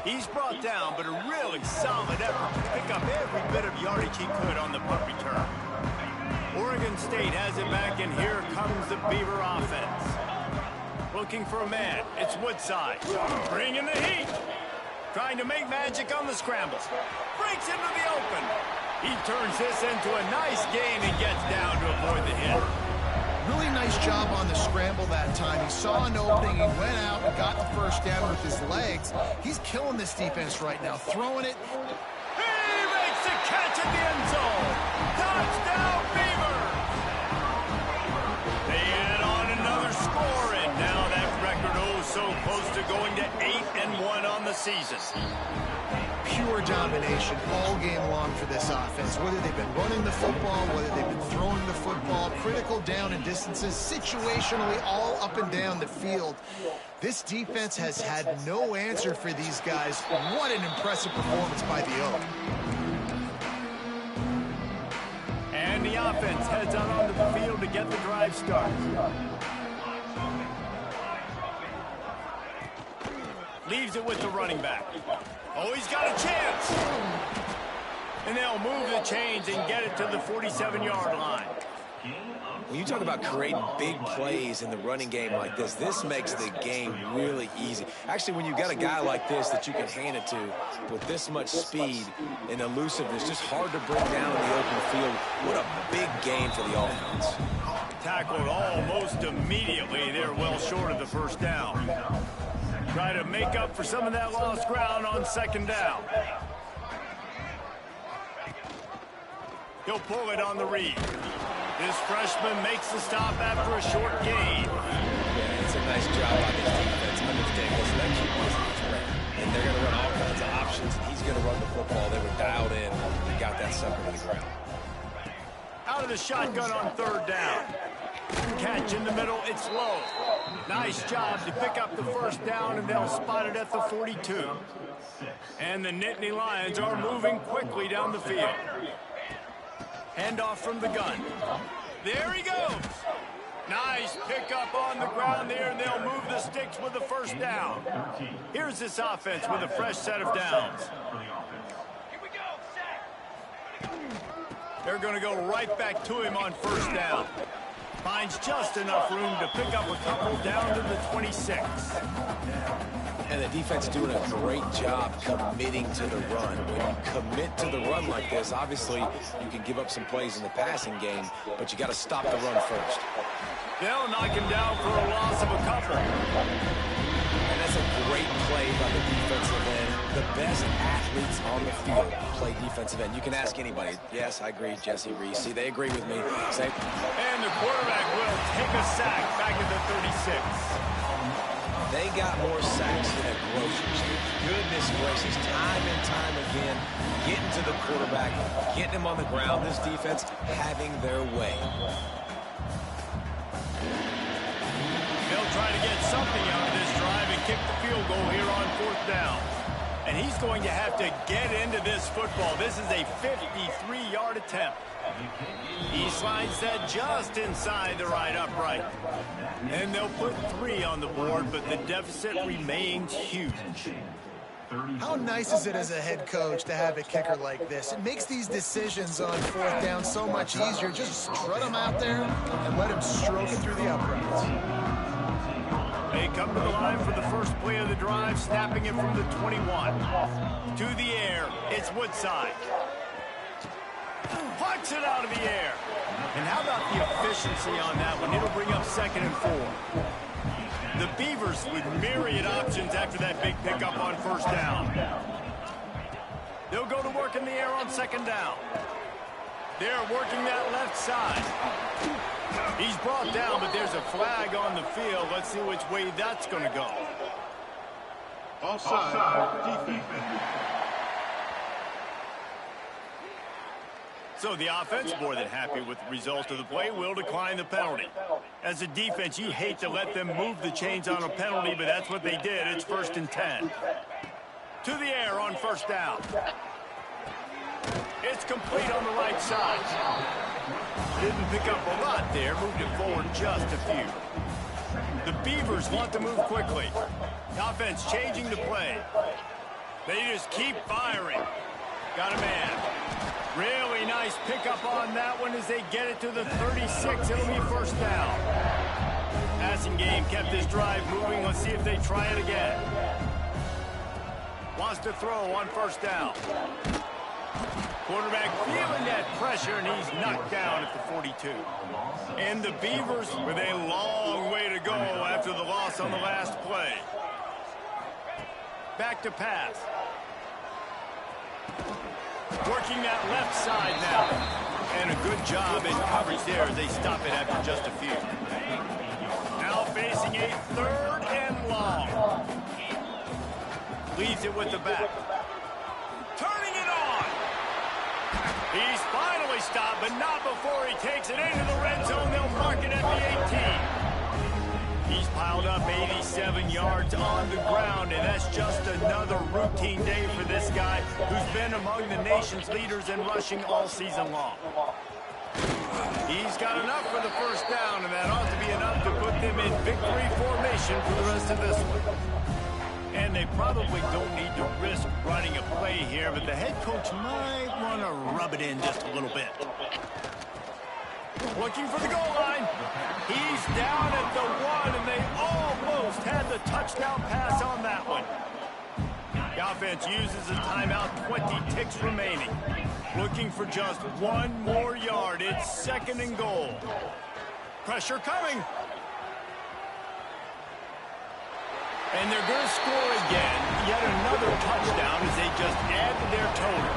He's brought down, but a really solid effort to pick up every bit of yardage he could on the punt return. Oregon State has it back, and here comes the Beaver offense. Looking for a man. It's Woodside. Bringing the heat. Trying to make magic on the scramble. Breaks into the open. He turns this into a nice gain and gets down to avoid the hit. Really nice job on the scramble that time. He saw an opening, he went out and got the first down with his legs. He's killing this defense right now, throwing it. He makes the catch at the end zone. Touchdown, Beavers! They add on another score, and now that record so close to going to 8-1 on the season. Pure domination all game long for this offense. Whether they've been running the football, whether they've been throwing the football, critical down and distances, situationally all up and down the field. This defense has had no answer for these guys. What an impressive performance by the O. And the offense heads out onto the field to get the drive started. Leaves it with the running back. Oh, he's got a chance. And they'll move the chains and get it to the 47-yard line. When you talk about creating big plays in the running game like this makes the game really easy. Actually, when you've got a guy like this that you can hand it to with this much speed and elusiveness, just hard to bring down in the open field. What a big game for the offense. Tackled almost immediately. They're well short of the first down. Try to make up for some of that lost ground on second down. He'll pull it on the read. This freshman makes the stop after a short gain. Yeah, it's a nice job by this defense. Understand this, that keep this threat. And they're going to run all kinds of options. He's going to run the football. They were dialed in and got that sucker to the ground. Out of the shotgun on third down. Catch in the middle, it's low. Nice job to pick up the first down, and they'll spot it at the 42. And the Nittany Lions are moving quickly down the field. Handoff from the gun. There he goes. Nice pickup on the ground there, and they'll move the sticks with the first down. Here's this offense with a fresh set of downs. They're going to go right back to him on first down. Finds just enough room to pick up a couple down to the 26. And the defense doing a great job committing to the run. When you commit to the run like this, obviously you can give up some plays in the passing game, but you got to stop the run first. They'll knock him down for a loss of a couple. And that's a great play by the defensive end. The best athletes on the field play defensive end. You can ask anybody. Yes, I agree, Jesse Reese. See, they agree with me. Say, and the quarterback will take a sack back at the 36. They got more sacks than a grocery store. Goodness gracious, time and time again, getting to the quarterback, getting him on the ground. This defense having their way. They'll try to get something out of this drive and kick the field goal here on fourth down. And he's going to have to get into this football. This is a 53-yard attempt. He slides that just inside the right upright. And they'll put 3 on the board, but the deficit remains huge. How nice is it as a head coach to have a kicker like this? It makes these decisions on fourth down so much easier. Just strut him out there and let him stroke it through the uprights. They come to the line for the first play of the drive, snapping it from the 21. To the air, it's Woodside. Plucks it out of the air. And how about the efficiency on that one? It'll bring up 2nd and 4. The Beavers with myriad options after that big pickup on first down. They'll go to work in the air on second down. They're working that left side. He's brought down, but there's a flag on the field. Let's see which way that's going to go. Offside, defense. So the offense, more than happy with the result of the play, will decline the penalty. As a defense, you hate to let them move the chains on a penalty, but that's what they did. It's 1st and 10. To the air on first down. It's complete on the right side. Didn't pick up a lot there, moved it forward just a few. The Beavers want to move quickly. The offense changing the play. They just keep firing. Got a man. Really nice pickup on that one as they get it to the 36. It'll be first down. Passing game kept this drive moving. Let's see if they try it again. Wants to throw on first down. Quarterback feeling that pressure, and he's knocked down at the 42. And the Beavers with a long way to go after the loss on the last play. Back to pass. Working that left side now. And a good job in coverage there as they stop it after just a few. Now facing a 3rd and long. Leads it with the back. Turning it on. He's finally stopped, but not before he takes it into the red zone. They'll mark it at the 18. He's piled up 87 yards on the ground, and that's just another routine day for this guy who's been among the nation's leaders in rushing all season long. He's got enough for the first down, and that ought to be enough to put them in victory formation for the rest of this one. And they probably don't need to risk running a play here, but the head coach might want to rub it in just a little bit. Looking for the goal line. He's down at the 1, and they almost had the touchdown pass on that one. The offense uses a timeout, 20 ticks remaining. Looking for just 1 more yard. It's 2nd and goal. Pressure coming. And they're going to score again. Yet another touchdown as they just add to their total.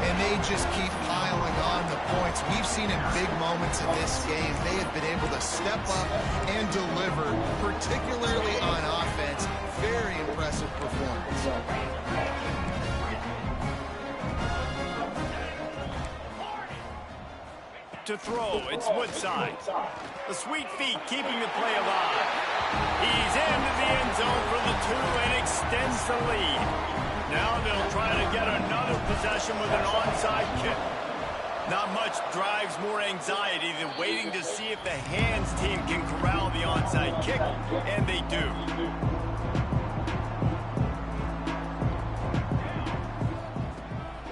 And they just keep piling on the points. We've seen in big moments in this game, they have been able to step up and deliver, particularly on offense. Very impressive performance. To throw, it's Woodside. The sweet feet keeping the play alive. He's into the end zone for the 2 and extends the lead. Now they'll try to get another possession with an onside kick. Not much drives more anxiety than waiting to see if the hands team can corral the onside kick, and they do.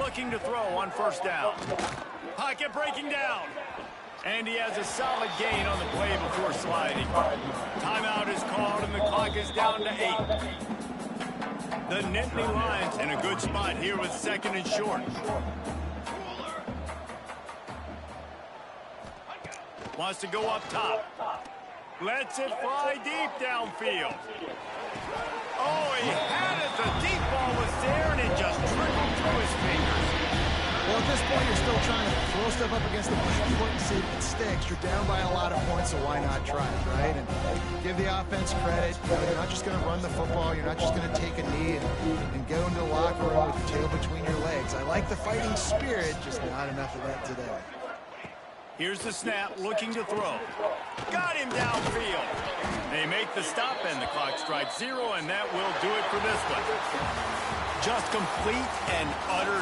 Looking to throw on 1st down. Pocket breaking down. And he has a solid gain on the play before sliding. Timeout is called, and the clock is down to 8. The Nittany Lions in a good spot here with 2nd and short. Wants to go up top. Lets it fly deep downfield. Oh, he had it. The deep ball was there, and it just trickled through his fingers. Well, at this point, you're still trying to throw stuff up against the foot and see if it sticks. You're down by a lot of points, so why not try it, right? And give the offense credit. You're not just going to run the football. You're not just going to take a knee and go into the locker room with your tail between your legs. I like the fighting spirit, just not enough of that today. Here's the snap, looking to throw. Got him downfield. They make the stop, and the clock strikes 0, and that will do it for this one. Just complete and utter